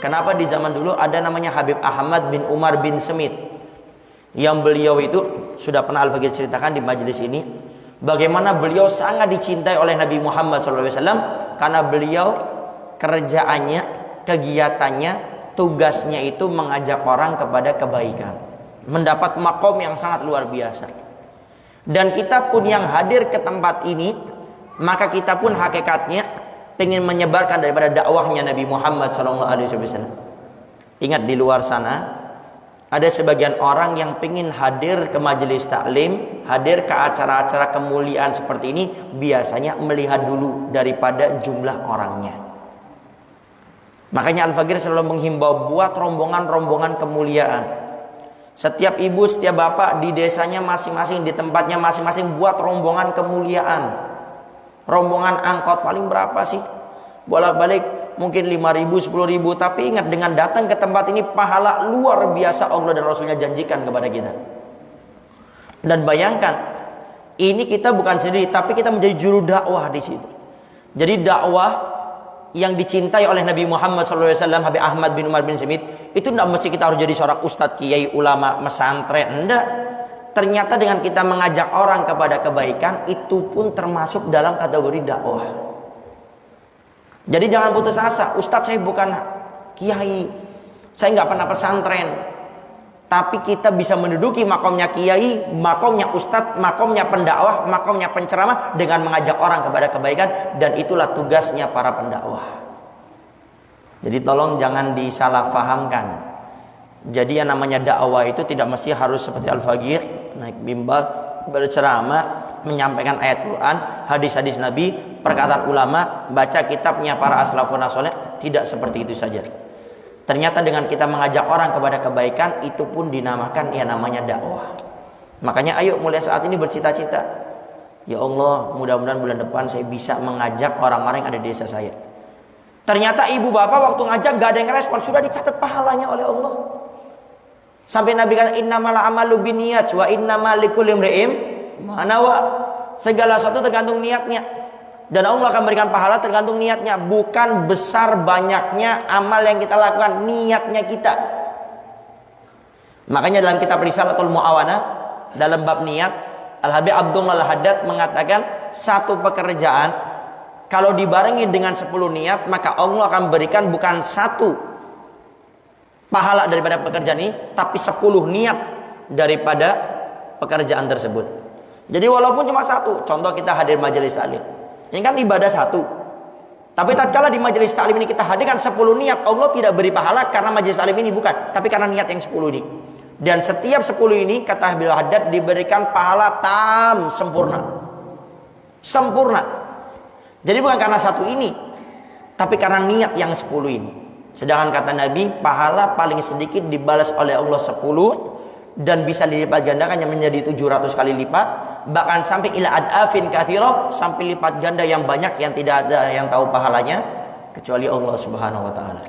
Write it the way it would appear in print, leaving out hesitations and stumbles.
Kenapa di zaman dulu ada namanya Habib Ahmad bin Umar bin Semit, yang beliau itu sudah pernah Al-Faqir ceritakan di majelis ini, bagaimana beliau sangat dicintai oleh Nabi Muhammad SAW karena beliau kerjaannya, kegiatannya, tugasnya itu mengajak orang kepada kebaikan, mendapat makom yang sangat luar biasa. Dan kita pun yang hadir ke tempat ini, maka kita pun hakikatnya ingin menyebarkan daripada dakwahnya Nabi Muhammad SAW. Ingat, di luar sana ada sebagian orang yang ingin hadir ke majelis taklim, hadir ke acara-acara kemuliaan seperti ini, biasanya melihat dulu daripada jumlah orangnya. Makanya Al-Faqir selalu menghimbau buat rombongan-rombongan kemuliaan. Setiap ibu, setiap bapak di desanya masing-masing, di tempatnya masing-masing, buat rombongan kemuliaan. Rombongan angkot paling berapa sih? Bolak-balik mungkin 5.000, 10.000. Tapi ingat, dengan datang ke tempat ini pahala luar biasa Allah dan Rasulnya janjikan kepada kita. Dan bayangkan, ini kita bukan sendiri, tapi kita menjadi juru dakwah di situ. Jadi dakwah yang dicintai oleh Nabi Muhammad SAW, Habib Ahmad bin Umar bin Semit, itu tidak mesti kita harus jadi seorang ustadz, kiai, ulama, mesantren. Enggak. Ternyata dengan kita mengajak orang kepada kebaikan, itu pun termasuk dalam kategori dakwah. Jadi jangan putus asa. Ustadz, saya bukan kiai, saya nggak pernah pesantren. Tapi kita bisa menduduki makomnya kiai, makomnya ustadz, makomnya pendakwah, makomnya penceramah dengan mengajak orang kepada kebaikan. Dan itulah tugasnya para pendakwah. Jadi tolong jangan disalahfahamkan. Jadi yang namanya dakwah itu tidak mesti harus seperti Al-Faqir naik mimbar, berceramah, menyampaikan ayat Quran, hadis-hadis Nabi, perkataan ulama, baca kitabnya para aslafun saleh. Tidak seperti itu saja. Ternyata dengan kita mengajak orang kepada kebaikan, itu pun dinamakan yang namanya dakwah. Makanya ayo mulai saat ini bercita-cita, ya Allah, mudah-mudahan bulan depan saya bisa mengajak orang-orang yang ada di desa saya. Ternyata ibu bapak waktu ngajak gak ada yang respon, sudah dicatat pahalanya oleh Allah. Sampai Nabi kata, innamal amalu binniyat wa innamal likulli imri'in ma nawa. Segala sesuatu tergantung niatnya. Dan Allah akan berikan pahala tergantung niatnya. Bukan besar banyaknya amal yang kita lakukan, niatnya kita. Makanya dalam kitab Risalatul Mu'awana, dalam bab niat, Al-Habib Abdullah Al-Haddad mengatakan, satu pekerjaan kalau dibarengi dengan 10 niat, maka Allah akan berikan bukan satu pahala daripada pekerjaan ini, tapi 10 niat daripada pekerjaan tersebut. Jadi walaupun cuma satu, contoh kita hadir majelis taklim, ini kan ibadah satu. Tapi tatkala di majelis taklim ini kita hadirkan 10 niat, Allah tidak beri pahala karena majelis taklim ini, bukan, tapi karena niat yang 10 ini. Dan setiap 10 ini, kata Habib Haddad, diberikan pahala tam, sempurna. Sempurna. Jadi bukan karena satu ini, tapi karena niat yang 10 ini. Sedangkan kata Nabi, pahala paling sedikit dibalas oleh Allah 10 dan bisa dilipat gandakan yang menjadi 700 kali lipat, bahkan sampai ila adafin katsira, sampai lipat ganda yang banyak yang tidak ada yang tahu pahalanya kecuali Allah Subhanahu wa taala.